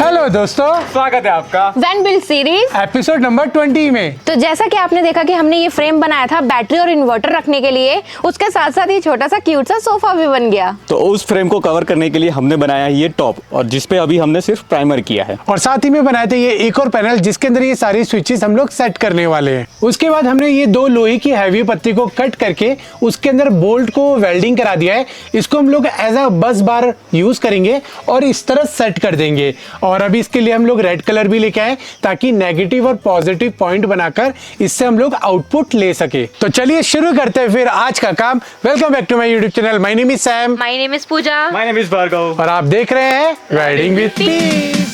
Hello दोस्तों, स्वागत है आपका van build series episode number 20 में। तो जैसा कि आपने देखा कि हमने ये फ्रेम बनाया था बैटरी और इन्वर्टर रखने के लिए, उसके साथ साथ ये छोटा सा क्यूट सा सोफा भी बन गया। तो उस फ्रेम को कवर करने के लिए हमने बनाया ये टॉप, और जिसपे अभी हमने सिर्फ प्राइमर किया है, और साथ ही में बनाए थे ये एक और पैनल जिसके अंदर ये सारी स्विचेस हम लोग सेट करने वाले हैं। उसके बाद हमने ये दो लोहे की हैवी पत्ती को कट करके उसके अंदर बोल्ट को वेल्डिंग करा दिया है। इसको हम लोग एज अ बस बार यूज करेंगे और इस तरह सेट कर देंगे। और अभी इसके लिए हम लोग रेड कलर भी लेके आए ताकि नेगेटिव और पॉजिटिव पॉइंट बनाकर इससे हम लोग आउटपुट ले सके। तो चलिए शुरू करते हैं फिर आज का काम। Welcome back to my YouTube channel. My name is Sam. My name is Pooja. My name is Bhargav. और आप देख रहे हैं राइडिंग विद पीस।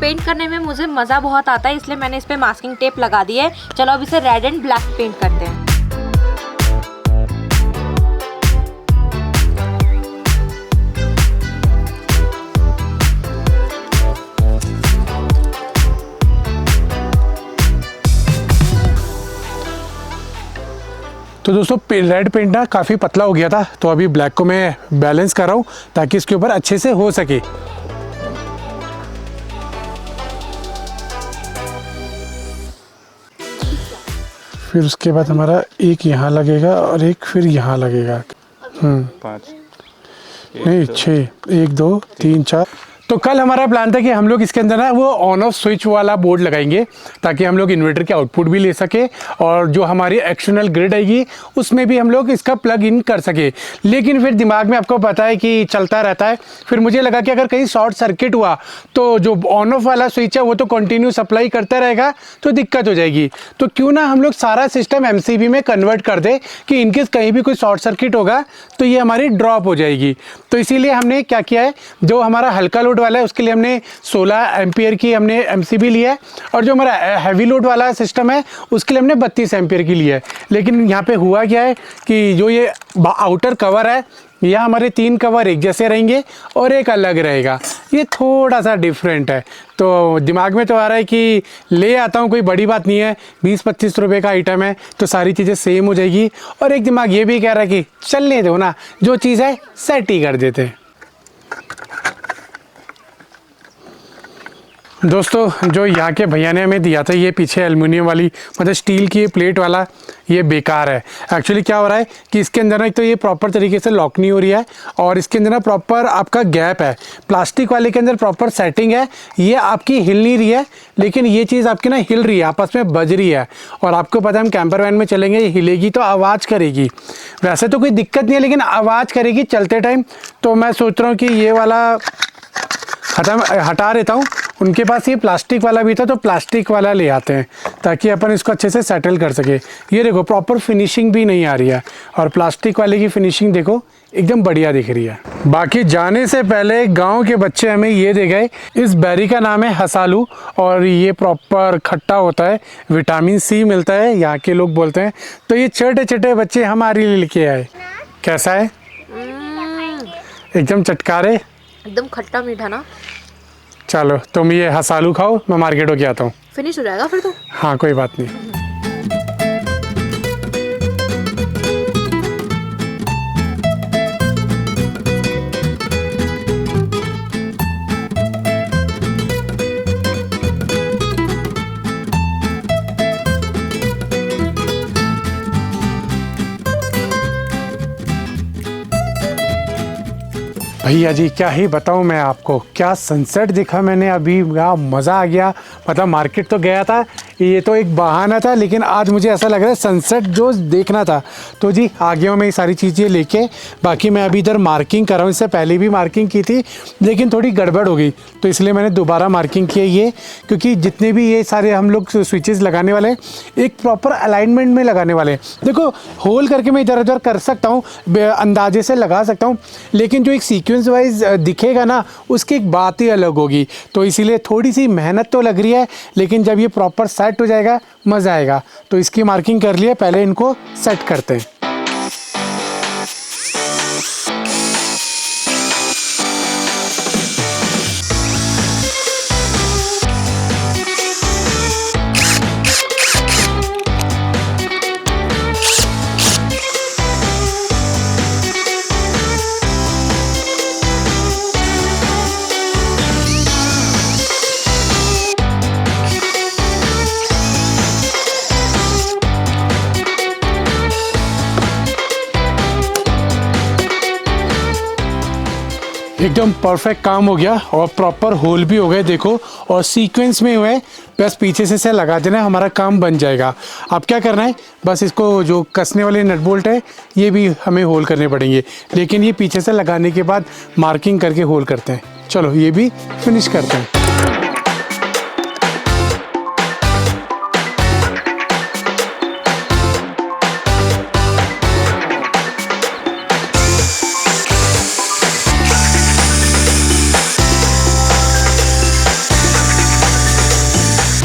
पेंट करने में मुझे मज़ा बहुत आता है, इसलिए मैंने इस पे मास्किंग टेप लगा दी है। चलो अब इसे रेड एंड ब्लैक पेंट करते हैं। तो दोस्तों रेड पेंट ना काफ़ी पतला हो गया था, तो अभी ब्लैक को मैं बैलेंस कर रहा हूँ ताकि इसके ऊपर अच्छे से हो सके। फिर उसके बाद हमारा एक यहाँ लगेगा और एक फिर यहाँ लगेगा। 5 नहीं 6, 1 2 3 4। तो कल हमारा प्लान था कि हम लोग इसके अंदर ना वो ऑन ऑफ स्विच वाला बोर्ड लगाएंगे ताकि हम लोग इन्वर्टर के आउटपुट भी ले सके और जो हमारी एक्सटर्नल ग्रिड आएगी उसमें भी हम लोग इसका प्लग इन कर सके। लेकिन फिर दिमाग में आपको पता है कि चलता रहता है, फिर मुझे लगा कि अगर कहीं शॉर्ट सर्किट हुआ तो जो ऑन ऑफ वाला स्विच है वो तो कंटिन्यू सप्लाई करता रहेगा तो दिक्कत हो जाएगी। तो क्यों ना हम लोग सारा सिस्टम MCB में कन्वर्ट कर दे कि इनकेस कहीं भी कोई शॉर्ट सर्किट होगा तो ये हमारी ड्रॉप हो जाएगी। तो इसीलिए हमने क्या किया है, जो हमारा हल्का लोड वाला है उसके लिए हमने 16 एम्पियर की हमने MCB लिया है, और जो हमारा हैवी लोड वाला सिस्टम है उसके लिए हमने 32 एम्पियर की लिया है। लेकिन यहाँ पे हुआ क्या है कि जो ये आउटर कवर है, यह हमारे 3 कवर एक जैसे रहेंगे और एक अलग रहेगा, ये थोड़ा सा डिफरेंट है। तो दिमाग में तो आ रहा है कि ले आता हूँ, कोई बड़ी बात नहीं है, 20-25 रुपये का आइटम है तो सारी चीज़ें सेम हो जाएगी। और एक दिमाग ये भी कह रहा है कि चलने दो ना, जो चीज़ है सेट ही कर देते हैं। दोस्तों जो यहाँ के भैया ने हमें दिया था ये पीछे एल्युमिनियम वाली मतलब स्टील की ये प्लेट वाला, ये बेकार है। एक्चुअली क्या हो रहा है कि इसके अंदर ना तो ये प्रॉपर तरीके से लॉक नहीं हो रही है और इसके अंदर ना प्रॉपर आपका गैप है। प्लास्टिक वाले के अंदर प्रॉपर सेटिंग है, ये आपकी हिल नहीं रही है, लेकिन ये चीज़ आपकी ना हिल रही है, आपस में बज रही है। और आपको पता है हम कैंपर वैन में चलेंगे, ये हिलेगी तो आवाज़ करेगी। वैसे तो कोई दिक्कत नहीं है लेकिन आवाज़ करेगी चलते टाइम। तो मैं सोच रहा हूँ कि ये वाला हटा देता हूँ। उनके पास ये प्लास्टिक वाला भी था तो प्लास्टिक वाला ले आते हैं ताकि अपन इसको अच्छे से सेटल कर सके। ये देखो प्रॉपर फिनिशिंग भी नहीं आ रही है, और प्लास्टिक वाले की फिनिशिंग देखो एकदम बढ़िया दिख रही है। बाकी जाने से पहले गांव के बच्चे हमें ये दे गए, इस बेरी का नाम है हसालू और ये प्रॉपर खट्टा होता है, विटामिन C मिलता है यहाँ के लोग बोलते हैं। तो ये छोटे छोटे बच्चे हमारे लिए लेके आए। कैसा है? एकदम चटकारे, एकदम खट्टा मीठा ना। चलो तुम ये हसालू खाओ, मैं मार्केट होके आता हूँ। फिनिश हो जाएगा फिर तो। हाँ कोई बात नहीं। भैया जी क्या ही बताऊं मैं आपको, क्या सनसेट दिखा मैंने अभी, क्या मज़ा आ गया। मतलब मार्केट तो गया था, ये तो एक बहाना था, लेकिन आज मुझे ऐसा लग रहा है सनसेट जो देखना था। तो जी आ गया हूँ मैं ये सारी चीज़ें लेके। बाकी मैं अभी इधर मार्किंग कर रहा हूँ, इससे पहले भी मार्किंग की थी लेकिन थोड़ी गड़बड़ हो गई, तो इसलिए मैंने दोबारा मार्किंग की है ये, क्योंकि जितने भी ये सारे हम लोग स्विचेस लगाने वाले हैं एक प्रॉपर अलाइनमेंट में लगाने वाले हैं। देखो होल करके मैं इधर उधर कर सकता हूँ, अंदाजे से लगा सकता हूँ, लेकिन जो एक सीक्वेंस वाइज दिखेगा ना उसकी एक बात ही अलग होगी। तो इसीलिए थोड़ी सी मेहनत तो लग रही है, लेकिन जब ये प्रॉपर सेट हो जाएगा मज़ा आएगा। तो इसकी मार्किंग कर लिया, पहले इनको सेट करते हैं। एकदम परफेक्ट काम हो गया और प्रॉपर होल भी हो गए देखो, और सीक्वेंस में हुए, बस पीछे से लगा देना, हमारा काम बन जाएगा। अब क्या करना है, बस इसको जो कसने वाले नट बोल्ट है ये भी हमें होल करने पड़ेंगे, लेकिन ये पीछे से लगाने के बाद मार्किंग करके होल करते हैं। चलो ये भी फिनिश करते हैं।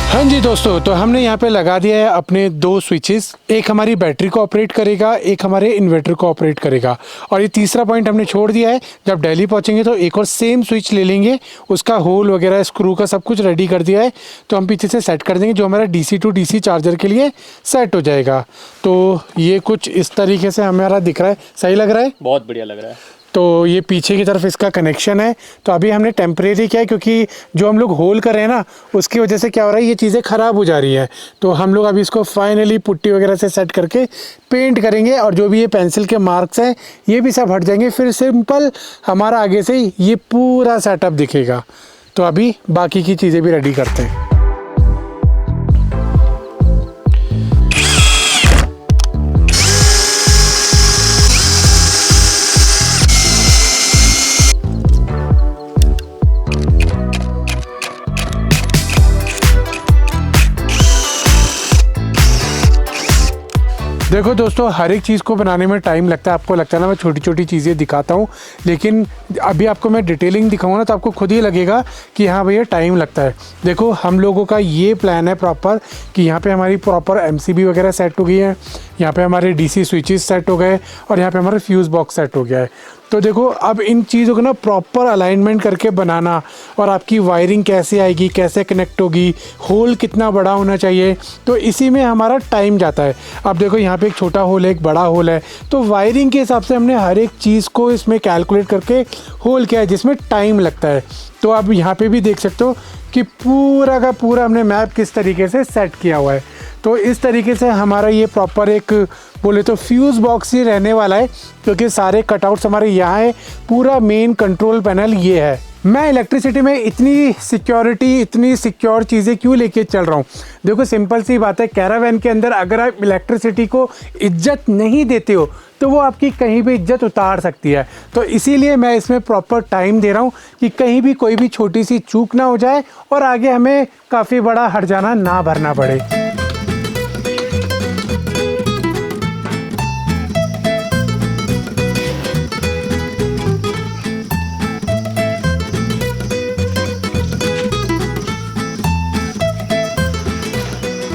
हाँ जी दोस्तों, तो हमने यहाँ पे लगा दिया है अपने दो स्विचेस, एक हमारी बैटरी को ऑपरेट करेगा, एक हमारे इन्वर्टर को ऑपरेट करेगा, और ये तीसरा पॉइंट हमने छोड़ दिया है। जब दिल्ली पहुँचेंगे तो एक और सेम स्विच ले लेंगे, उसका होल वगैरह स्क्रू का सब कुछ रेडी कर दिया है, तो हम पीछे से सेट कर देंगे, जो हमारा DC to DC चार्जर के लिए सेट हो जाएगा। तो ये कुछ इस तरीके से हमारा दिख रहा है, सही लग रहा है? बहुत बढ़िया लग रहा है। तो ये पीछे की तरफ इसका कनेक्शन है। तो अभी हमने टेम्परेरी किया है, क्योंकि जो हम लोग होल कर रहे हैं ना उसकी वजह से क्या हो रहा है, ये चीज़ें ख़राब हो जा रही है। तो हम लोग अभी इसको फाइनली पुट्टी वगैरह से सेट करके पेंट करेंगे, और जो भी ये पेंसिल के मार्क्स हैं ये भी सब हट जाएंगे, फिर सिंपल हमारा आगे से ये पूरा सेटअप दिखेगा। तो अभी बाकी की चीज़ें भी रेडी करते हैं। देखो दोस्तों, हर एक चीज़ को बनाने में टाइम लगता है। आपको लगता है ना मैं छोटी छोटी चीज़ें दिखाता हूँ, लेकिन अभी आपको मैं डिटेलिंग दिखाऊंगा ना तो आपको खुद ही लगेगा कि हाँ भैया टाइम लगता है। देखो हम लोगों का ये प्लान है प्रॉपर कि यहाँ पे हमारी प्रॉपर MCB वगैरह सेट हो गई है, यहाँ पे हमारे DC स्विचेस सेट हो गए, और यहाँ पे हमारा फ्यूज़ बॉक्स सेट हो गया है। तो देखो अब इन चीज़ों को ना प्रॉपर अलाइनमेंट करके बनाना, और आपकी वायरिंग कैसे आएगी, कैसे कनेक्ट होगी, होल कितना बड़ा होना चाहिए, तो इसी में हमारा टाइम जाता है। अब देखो यहाँ पे एक छोटा होल है, एक बड़ा होल है, तो वायरिंग के हिसाब से हमने हर एक चीज़ को इसमें कैलकुलेट करके होल किया है, जिसमें टाइम लगता है। तो आप यहाँ पे भी देख सकते हो कि पूरा का पूरा हमने मैप किस तरीके से सेट किया हुआ है। तो इस तरीके से हमारा ये प्रॉपर एक बोले तो फ्यूज़ बॉक्स ही रहने वाला है, क्योंकि सारे कटआउट्स हमारे यहाँ है, पूरा मेन कंट्रोल पैनल ये है। मैं इलेक्ट्रिसिटी में इतनी सिक्योरिटी, इतनी सिक्योर चीज़ें क्यों लेके चल रहा हूँ? देखो सिंपल सी बात है, कैरावैन के अंदर अगर आप इलेक्ट्रिसिटी को इज्जत नहीं देते हो तो वो आपकी कहीं भी इज्जत उतार सकती है। तो इसीलिए मैं इसमें प्रॉपर टाइम दे रहा हूँ कि कहीं भी कोई भी छोटी सी चूक ना हो जाए और आगे हमें काफ़ी बड़ा हर्जाना ना भरना पड़े।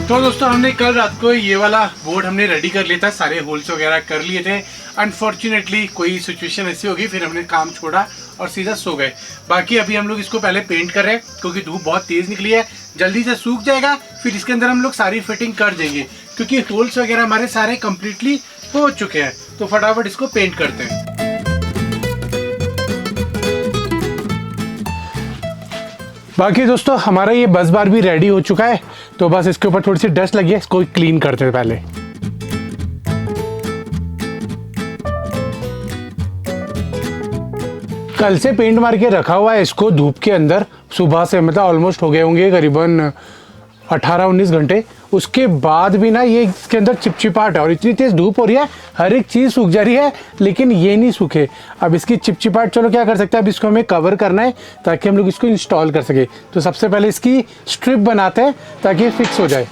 तो दोस्तों हमने कल रात को ये वाला बोर्ड हमने रेडी कर लिया था, सारे होल्स वगैरह कर लिए थे। अनफॉर्चुनेटली कोई सिचुएशन ऐसी होगी, फिर हमने काम छोड़ा और सीधा सो गए। बाकी अभी हम लोग इसको पहले पेंट कर रहे हैं, क्योंकि धूप बहुत तेज़ निकली है, जल्दी से सूख जाएगा, फिर इसके अंदर हम लोग सारी फिटिंग कर देंगे, क्योंकि होल्स वगैरह हमारे सारे कम्प्लीटली हो चुके हैं। तो फटाफट इसको पेंट करते हैं। बाकी दोस्तों हमारा ये बस बार भी रेडी हो चुका है, तो बस इसके ऊपर थोड़ी सी डस्ट लगी है, इसको क्लीन करते हैं पहले। कल से पेंट मार के रखा हुआ है इसको धूप के अंदर, सुबह से मतलब ऑलमोस्ट हो गए होंगे करीबन 18-19 घंटे, उसके बाद भी ना ये इसके अंदर चिपचिपाहट है और इतनी तेज़ धूप हो रही है, हर एक चीज़ सूख जा रही है लेकिन ये नहीं सूखे। अब इसकी चिपचिपाहट, चलो क्या कर सकते हैं, अब इसको हमें कवर करना है ताकि हम लोग इसको इंस्टॉल कर सके। तो सबसे पहले इसकी स्ट्रिप बनाते हैं ताकि ये फिक्स हो जाए।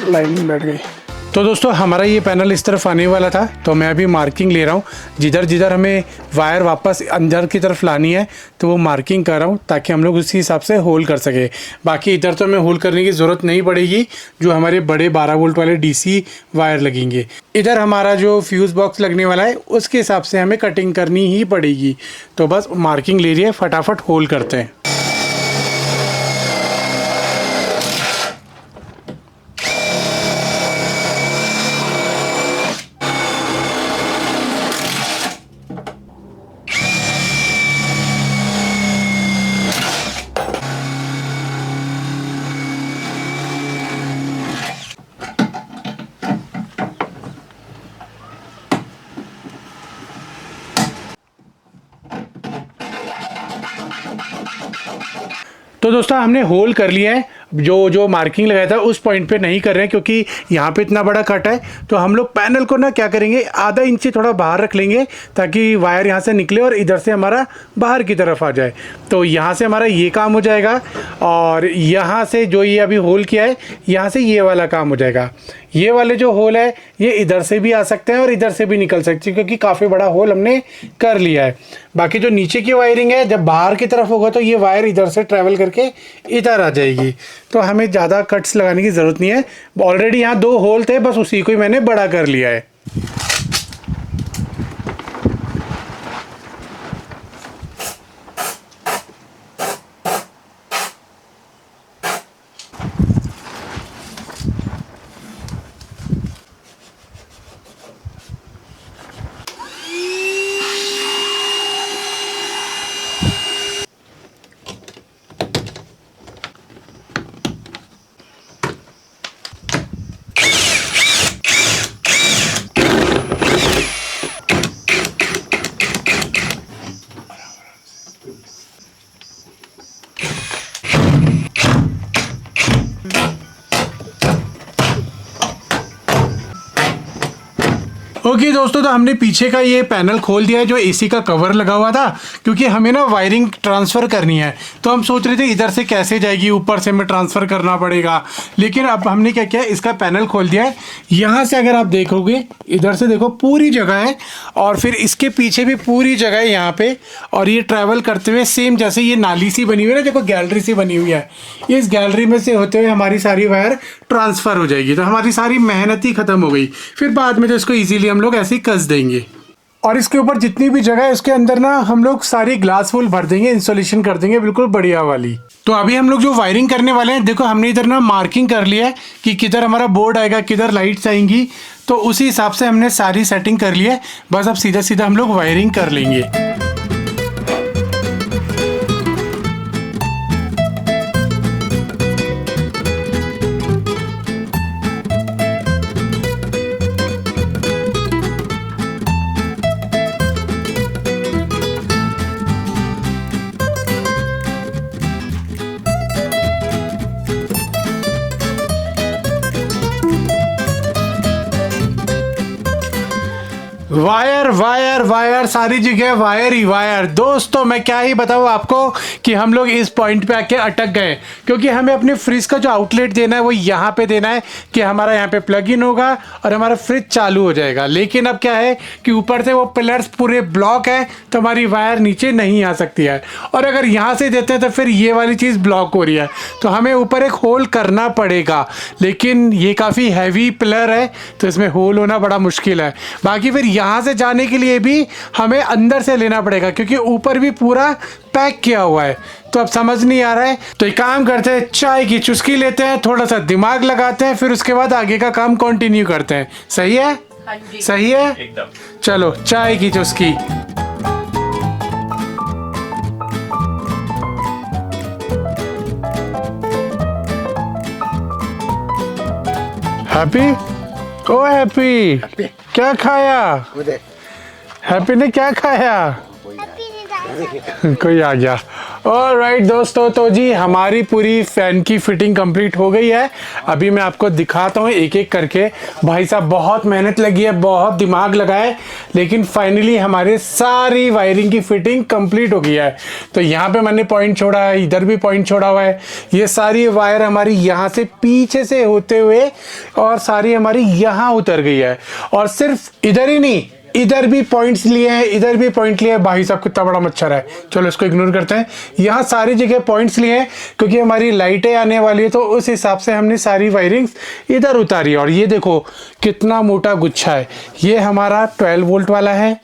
लाइन बैठ गई। तो दोस्तों हमारा ये पैनल इस तरफ आने वाला था, तो मैं अभी मार्किंग ले रहा हूँ। जिधर जिधर हमें वायर वापस अंदर की तरफ लानी है तो वो मार्किंग कर रहा हूँ ताकि हम लोग उसी हिसाब से होल कर सके। बाकी इधर तो हमें होल करने की ज़रूरत नहीं पड़ेगी, जो हमारे बड़े 12 वोल्ट वाले डीसी वायर लगेंगे। इधर हमारा जो फ्यूज़ बॉक्स लगने वाला है उसके हिसाब से हमें कटिंग करनी ही पड़ेगी। तो बस मार्किंग ले रही है, फटाफट होल करते हैं। तो दोस्तों हमने होल कर लिया है। जो मार्किंग लगाया था उस पॉइंट पे नहीं कर रहे हैं क्योंकि यहाँ पे इतना बड़ा कट है। तो हम लोग पैनल को ना क्या करेंगे, आधा इंच थोड़ा बाहर रख लेंगे ताकि वायर यहाँ से निकले और इधर से हमारा बाहर की तरफ आ जाए। तो यहाँ से हमारा ये काम हो जाएगा और यहाँ से जो ये अभी होल किया है यहाँ से ये वाला काम हो जाएगा। ये वाले जो होल है ये इधर से भी आ सकते हैं और इधर से भी निकल सकते हैं क्योंकि काफ़ी बड़ा होल हमने कर लिया है। बाकी जो नीचे की वायरिंग है, जब बाहर की तरफ होगा तो ये वायर इधर से ट्रैवल करके इधर आ जाएगी। तो हमें ज़्यादा कट्स लगाने की ज़रूरत नहीं है। ऑलरेडी यहाँ 2 होल थे, बस उसी को ही मैंने बड़ा कर लिया है। ओके दोस्तों, तो हमने पीछे का ये पैनल खोल दिया है जो एसी का कवर लगा हुआ था, क्योंकि हमें ना वायरिंग ट्रांसफ़र करनी है। तो हम सोच रहे थे इधर से कैसे जाएगी, ऊपर से हमें ट्रांसफ़र करना पड़ेगा। लेकिन अब हमने क्या किया, इसका पैनल खोल दिया है। यहाँ से अगर आप देखोगे, इधर से देखो पूरी जगह है और फिर इसके पीछे भी पूरी जगह है यहाँ पे। और ये ट्रैवल करते हुए सेम जैसे ये नाली सी बनी हुई है ना, देखो गैलरी सी बनी हुई है, इस गैलरी में से होते हुए हमारी सारी वायर ट्रांसफ़र हो जाएगी। तो हमारी सारी मेहनत ही ख़त्म हो गई। फिर बाद में तो इसको ईजीली हम लोग ऐसे ही कस देंगे। और इसके ऊपर जितनी भी जगह है उसके अंदर ना हम लोग सारी ग्लास फुल भर देंगे, इंस्टॉलेशन कर देंगे बिल्कुल बढ़िया वाली। तो अभी हम लोग जो वायरिंग करने वाले हैं, देखो हमने इधर ना मार्किंग कर लिया है कि किधर हमारा बोर्ड आएगा, किधर लाइट्स आएंगी। तो उसी हिसाब से हमने सारी सेटिंग कर ली है। बस अब सीधा सीधा हम लोग वायरिंग कर लेंगे। वायर वायर वायर, सारी जगह वायर ही वायर। दोस्तों मैं क्या ही बताऊँ आपको कि हम लोग इस पॉइंट पे आके अटक गए, क्योंकि हमें अपनी फ्रिज का जो आउटलेट देना है वो यहाँ पे देना है कि हमारा यहाँ पे प्लग इन होगा और हमारा फ्रिज चालू हो जाएगा। लेकिन अब क्या है कि ऊपर से वो पिलर्स पूरे ब्लॉक है, तो हमारी वायर नीचे नहीं आ सकती है। और अगर यहाँ से देते हैं तो फिर ये वाली चीज़ ब्लॉक हो रही है, तो हमें ऊपर एक होल करना पड़ेगा। लेकिन ये काफ़ी हैवी पिलर है तो इसमें होल होना बड़ा मुश्किल है। बाकी फिर यहाँ से जाने के लिए भी हमें अंदर से लेना पड़ेगा, क्योंकि ऊपर भी पूरा पैक किया हुआ है। तो अब समझ नहीं आ रहा है, तो एक काम करते हैं, चाय की चुस्की लेते हैं, थोड़ा सा दिमाग लगाते हैं, फिर उसके बाद आगे का काम कंटिन्यू करते हैं। सही है? सही है एकदम। चलो चाय की चुस्की। हैप्पी, ओ हैप्पी, क्या खाया? हैप्पी ने क्या खाया? कोई आ गया। ऑलराइट दोस्तों, तो जी हमारी पूरी फैन की फिटिंग कंप्लीट हो गई है। अभी मैं आपको दिखाता हूँ एक एक करके। भाई साहब बहुत मेहनत लगी है, बहुत दिमाग लगा है, लेकिन फाइनली हमारे सारी वायरिंग की फिटिंग कंप्लीट हो गई है। तो यहाँ पे मैंने पॉइंट छोड़ा है, इधर भी पॉइंट छोड़ा हुआ है। ये सारी वायर हमारी यहाँ से पीछे से होते हुए और सारी हमारी यहाँ उतर गई है। और सिर्फ इधर ही नहीं, इधर भी पॉइंट्स लिए हैं, इधर भी पॉइंट लिए हैं। भाई साहब कितना बड़ा मच्छर है, चलो इसको इग्नोर करते हैं। यहाँ सारी जगह पॉइंट्स लिए हैं क्योंकि हमारी लाइटें आने वाली है, तो उस हिसाब से हमने सारी वायरिंग्स इधर उतारी। और ये देखो कितना मोटा गुच्छा है। ये हमारा 12 वोल्ट वाला है,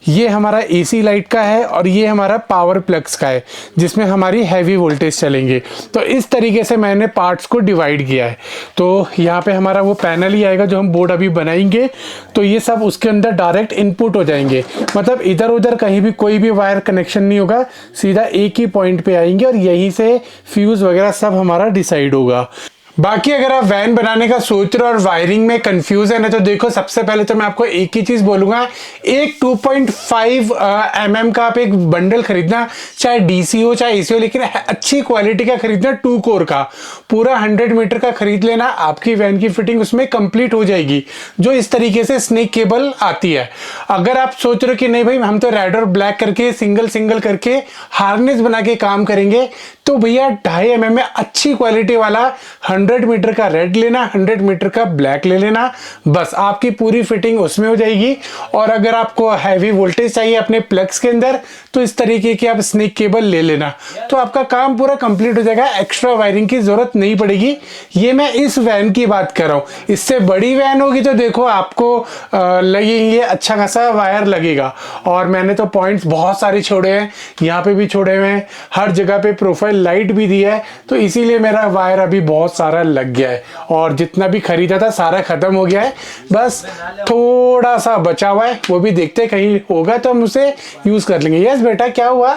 ये हमारा एसी लाइट का है, और ये हमारा पावर प्लग्स का है जिसमें हमारी हैवी वोल्टेज चलेंगे। तो इस तरीके से मैंने पार्ट्स को डिवाइड किया है। तो यहाँ पे हमारा वो पैनल ही आएगा जो हम बोर्ड अभी बनाएंगे, तो ये सब उसके अंदर डायरेक्ट इनपुट हो जाएंगे। मतलब इधर उधर कहीं भी कोई भी वायर कनेक्शन नहीं होगा, सीधा एक ही पॉइंट पे आएंगे और यहीं से फ्यूज वगैरह सब हमारा डिसाइड होगा। बाकी अगर आप वैन बनाने का सोच रहे हो और वायरिंग में कंफ्यूज है ना, तो देखो सबसे पहले तो मैं आपको एक ही चीज बोलूंगा, एक 2.5 mm का आप एक बंडल खरीदना, चाहे डीसी हो चाहे एसी हो, लेकिन अच्छी क्वालिटी का खरीदना, 2 कोर का पूरा 100 मीटर का खरीद लेना। आपकी वैन की फिटिंग उसमें कंप्लीट हो जाएगी, जो इस तरीके से स्नेक केबल आती है। अगर आप सोच रहे हो कि नहीं भाई हम तो रेड और ब्लैक करके सिंगल सिंगल करके हार्नेस बना के काम करेंगे, तो भैया 2.5 mm में अच्छी क्वालिटी वाला 100 मीटर का रेड लेना, 100 मीटर का ब्लैक ले लेना, बस आपकी पूरी फिटिंग उसमें हो जाएगी। और अगर आपको हैवी वोल्टेज चाहिए अपने प्लग्स के अंदर, तो इस तरीके की आप स्नेक केबल ले लेना, तो आपका काम पूरा कंप्लीट हो जाएगा, एक्स्ट्रा वायरिंग की जरूरत नहीं पड़ेगी। ये मैं इस वैन की बात कर रहा हूँ। इससे बड़ी वैन होगी तो देखो आपको लगेंगे अच्छा खासा वायर लगेगा। और मैंने तो पॉइंट्स बहुत सारे छोड़े हैं, यहाँ पे भी छोड़े हुए हैं, हर जगह पे प्रोफाइल लाइट भी दी है, तो इसीलिए मेरा वायर अभी बहुत सारा लग गया है। और जितना भी खरीदा था सारा खत्म हो गया है, बस थोड़ा सा बचा हुआ है, वो भी देखते हैं, कहीं होगा तो हम उसे यूज कर लेंगे। यस बेटा, क्या हुआ?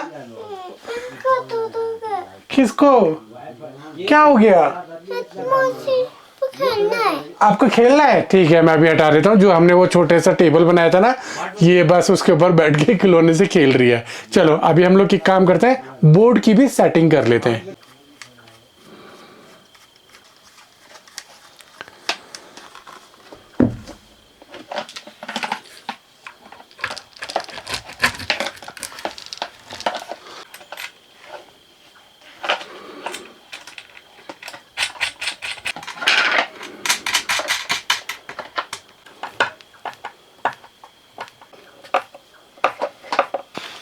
किसको क्या हो गया? आपको खेलना है? ठीक है, मैं अभी हटा देता हूँ। जो हमने वो छोटे सा टेबल बनाया था ना, ये बस उसके ऊपर बैठ के खिलौने से खेल रही है। चलो अभी हम लोग एक काम करते हैं, बोर्ड की भी सेटिंग कर लेते हैं।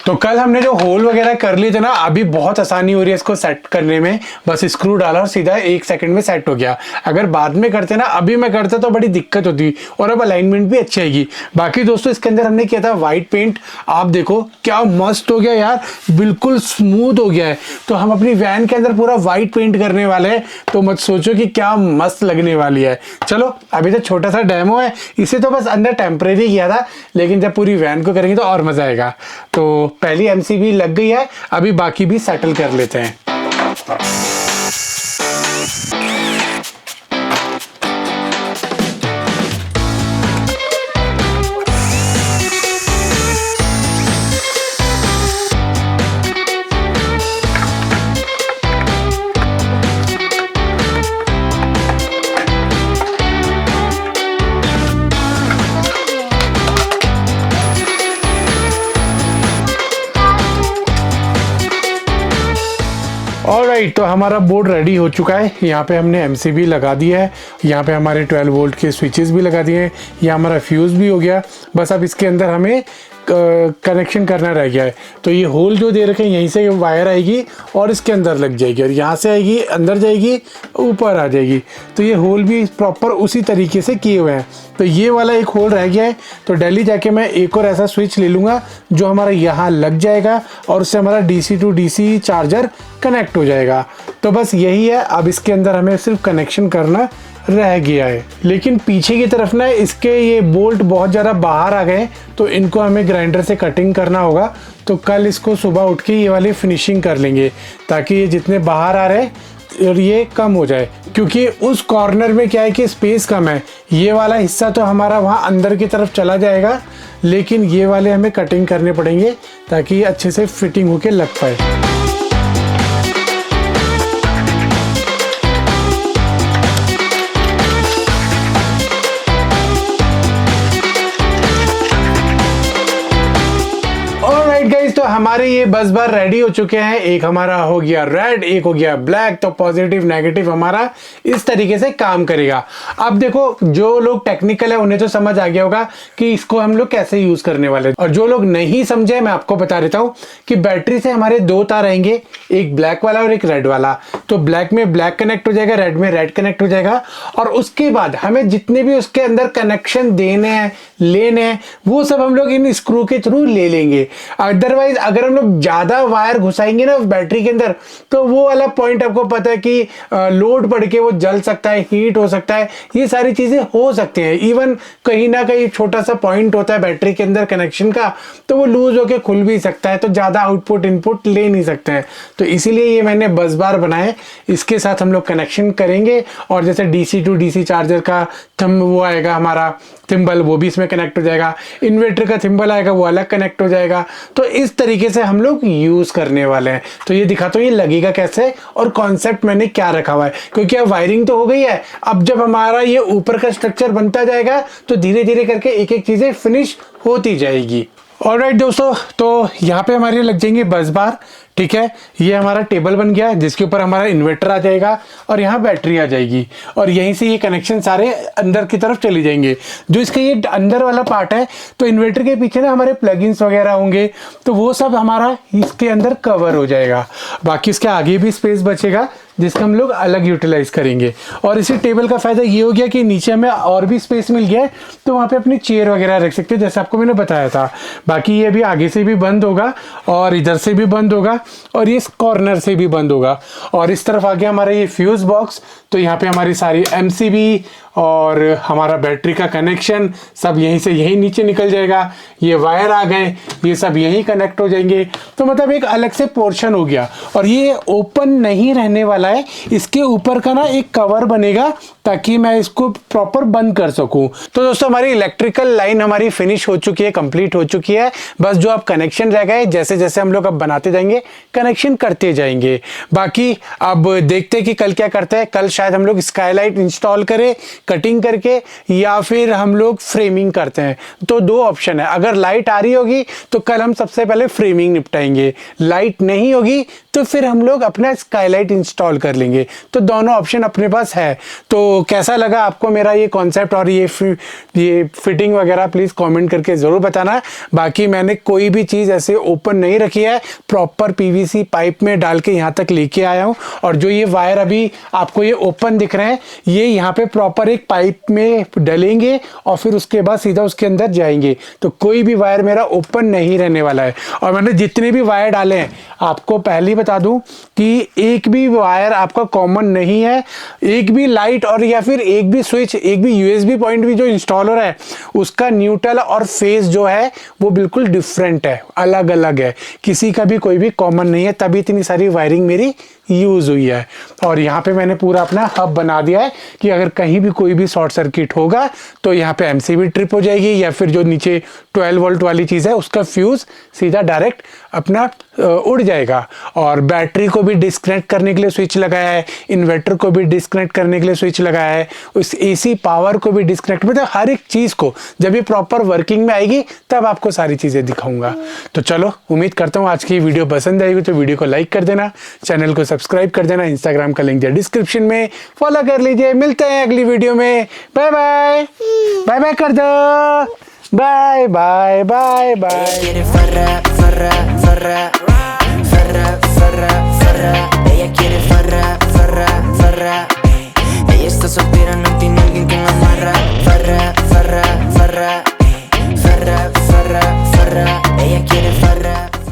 तो कल हमने जो होल वगैरह कर लिए थे ना, अभी बहुत आसानी हो रही है इसको सेट करने में। बस स्क्रू डाला और सीधा 1 सेकंड में सेट हो गया। अगर बाद में करते ना, अभी मैं करता तो बड़ी दिक्कत होती, और अब अलाइनमेंट भी अच्छी आएगी। बाकी दोस्तों इसके अंदर हमने किया था वाइट पेंट, आप देखो क्या मस्त हो गया यार, बिल्कुल स्मूथ हो गया है। तो हम अपनी वैन के अंदर पूरा वाइट पेंट करने वाले हैं, तो मत सोचो कि क्या मस्त लगने वाली है। चलो अभी तो छोटा सा डेमो है, इसे तो बस अंदर टेम्परेरी किया था, लेकिन जब पूरी वैन को करेंगे तो और मजा आएगा। तो पहली एमसीबी लग गई है, अभी बाकी भी सेटल कर लेते हैं। ऑलराइट, तो हमारा बोर्ड रेडी हो चुका है। यहाँ पे हमने MCB लगा दिया है, यहाँ पे हमारे 12 वोल्ट के स्विचेस भी लगा दिए हैं, ये हमारा फ्यूज़ भी हो गया। बस अब इसके अंदर हमें कनेक्शन करना रह गया है। तो ये होल जो दे रखे हैं, यहीं से वायर आएगी और इसके अंदर लग जाएगी, और यहाँ से आएगी, अंदर जाएगी, ऊपर आ जाएगी। तो ये होल भी प्रॉपर उसी तरीके से किए हुए हैं। तो ये वाला एक होल रह गया है, तो दिल्ली जाके मैं एक और ऐसा स्विच ले लूँगा जो हमारा यहाँ लग जाएगा और उससे हमारा DC to DC charger connect हो जाएगा। तो बस यही है, अब इसके अंदर हमें सिर्फ कनेक्शन करना रह गया है। लेकिन पीछे की तरफ ना इसके ये बोल्ट बहुत ज़्यादा बाहर आ गए, तो इनको हमें ग्राइंडर से कटिंग करना होगा। तो कल इसको सुबह उठ के ये वाली फिनिशिंग कर लेंगे, ताकि ये जितने बाहर आ रहे और ये कम हो जाए, क्योंकि उस कॉर्नर में क्या है कि स्पेस कम है। ये वाला हिस्सा तो हमारा वहाँ अंदर की तरफ चला जाएगा, लेकिन ये वाले हमें कटिंग करने पड़ेंगे ताकि ये अच्छे से फिटिंग होके लग पाए। गाइस, तो हमारे ये बस बार रेडी हो चुके हैं। एक हमारा हो गया रेड, एक हो गया ब्लैक। तो पॉजिटिव नेगेटिव हमारा इस तरीके से काम करेगा। अब देखो, जो लोग टेक्निकल है उन्हें तो समझ आ गया होगा कि इसको हम लोग कैसे यूज करने वाले हैं, और जो लोग नहीं समझे मैं आपको बता देता हूँ कि बैटरी से हमारे 2 तार रहेंगे, एक ब्लैक वाला और एक रेड वाला। तो ब्लैक में ब्लैक कनेक्ट हो जाएगा, रेड में रेड कनेक्ट हो जाएगा, और उसके बाद हमें जितने भी उसके अंदर कनेक्शन देने हैं, लेने हैं, वो सब हम लोग इन स्क्रू के थ्रू ले लेंगे। अदरवाइज अगर हम लोग ज्यादा वायर घुसाएंगे ना बैटरी के अंदर, तो वो वाला पॉइंट आपको पता है कि लोड पड़ के वो जल सकता है, हीट हो सकता है, ये सारी चीजें हो सकती हैं। इवन कहीं ना कहीं छोटा सा पॉइंट होता है बैटरी के अंदर कनेक्शन का, तो वो लूज होके खुल भी सकता है, तो ज्यादा आउटपुट इनपुट ले नहीं सकते हैं। तो इसीलिए ये मैंने बस बार बनाए, इसके साथ हम लोग कनेक्शन करेंगे। और जैसे DC to DC चार्जर का थंब वो आएगा, हमारा थिम्बल, वो भी इसमें कनेक्ट हो जाएगा। इन्वर्टर का थिम्बल आएगा, वो अलग कनेक्ट हो जाएगा। तो इस तरीके से हम लोग यूज करने वाले हैं। तो ये दिखाता हूँ ये लगेगा कैसे और कॉन्सेप्ट मैंने क्या रखा हुआ है, क्योंकि अब वायरिंग तो हो गई है। अब जब हमारा ये ऊपर का स्ट्रक्चर बनता जाएगा, तो धीरे धीरे करके एक एक चीजें फिनिश होती जाएगी। ऑलराइट दोस्तों, तो यहाँ पे हमारे लग जाएंगे बस बार। ठीक है, ये हमारा टेबल बन गया जिसके ऊपर हमारा इन्वर्टर आ जाएगा और यहाँ बैटरी आ जाएगी, और यहीं से ये कनेक्शन सारे अंदर की तरफ चली जाएंगे। जो इसका ये अंदर वाला पार्ट है, तो इन्वर्टर के पीछे ना हमारे प्लगइन्स वगैरह होंगे, तो वो सब हमारा इसके अंदर कवर हो जाएगा। बाकी इसके आगे भी स्पेस बचेगा जिसका हम लोग अलग यूटिलाइज करेंगे। और इसी टेबल का फायदा ये हो गया कि नीचे हमें और भी स्पेस मिल गया है, तो वहाँ पे अपनी चेयर वगैरह रख सकते हैं, जैसे आपको मैंने बताया था। बाकी ये भी आगे से भी बंद होगा और इधर से भी बंद होगा और ये कॉर्नर से भी बंद होगा। और इस तरफ आ गया हमारा ये फ्यूज बॉक्स, तो यहाँ पे हमारी सारी MCB और हमारा बैटरी का कनेक्शन सब यहीं से यहीं नीचे निकल जाएगा। ये वायर आ गए, ये सब यहीं कनेक्ट हो जाएंगे। तो मतलब एक अलग से पोर्शन हो गया, और ये ओपन नहीं रहने वाला है। इसके ऊपर का ना एक कवर बनेगा ताकि मैं इसको प्रॉपर बंद कर सकूं। तो दोस्तों, हमारी इलेक्ट्रिकल लाइन हमारी फिनिश हो चुकी है, कंप्लीट हो चुकी है। बस जो अब कनेक्शन रह गए, जैसे जैसे हम लोग अब बनाते जाएंगे कनेक्शन करते जाएंगे। बाकी अब देखते हैं कि कल क्या करते हैं। कल शायद हम लोग स्काईलाइट इंस्टॉल करें कटिंग करके, या फिर हम लोग फ्रेमिंग करते हैं। तो 2 ऑप्शन है। अगर लाइट आ रही होगी तो कल हम सबसे पहले फ्रेमिंग निपटाएंगे, लाइट नहीं होगी तो फिर हम लोग अपना स्काईलाइट इंस्टॉल कर लेंगे। तो दोनों ऑप्शन अपने पास है। तो कैसा लगा आपको मेरा ये कॉन्सेप्ट और ये फिटिंग वगैरह, प्लीज कमेंट करके जरूर बताना। बाकी मैंने कोई भी चीज ऐसे ओपन नहीं रखी है, प्रॉपर PVC पाइप में डाल के यहाँ तक लेके आया हूँ। और जो ये वायर अभी आपको ये ओपन दिख रहे हैं, ये यहाँ पे प्रॉपर एक पाइप में डलेंगे और फिर उसके बाद सीधा उसके अंदर जाएंगे। तो कोई भी वायर मेरा ओपन नहीं रहने वाला है। और मैंने जितने भी वायर डाले हैं, आपको पहले बता दूं कि एक भी वायर आपका कॉमन नहीं है। एक भी लाइट और या फिर एक भी स्विच, एक भी USB पॉइंट भी जो इंस्टॉल हो रहा है, उसका न्यूट्रल और फेज जो है वो बिल्कुल डिफरेंट है, अलग अलग है। किसी का भी कोई भी कॉमन नहीं है, तभी इतनी सारी वायरिंग मेरी यूज हुई है। और यहाँ पे मैंने पूरा अपना हब बना दिया है कि अगर कहीं भी कोई भी शॉर्ट सर्किट होगा तो यहाँ पे MCB ट्रिप हो जाएगी, या फिर जो नीचे 12 वोल्ट वाली चीज़ है उसका फ्यूज सीधा डायरेक्ट अपना उड़ जाएगा। और और बैटरी को भी डिस्कनेक्ट करने के लिए स्विच लगाया है, इन्वर्टर को भी डिस्कनेक्ट करने के लिए स्विच लगाया है, उस एसी पावर को भी डिस्कनेक्ट, मतलब हर एक चीज़ को जब ये प्रॉपर वर्किंग में आएगी तब आपको सारी चीज़ें दिखाऊंगा। तो चलो, उम्मीद करता हूँ आज की वीडियो पसंद आएगी, तो वीडियो को लाइक कर देना, चैनल को सब्सक्राइब कर देना, इंस्टाग्राम का लिंक है डिस्क्रिप्शन में, फॉलो कर लीजिए। मिलते हैं अगली वीडियो में। बाय बाय, बाय बाय कर दो, bye bye bye bye. Quiere farra, farra, farra, farra, farra, farra. Ella quiere farra, farra, farra. Ella está soltera, no tiene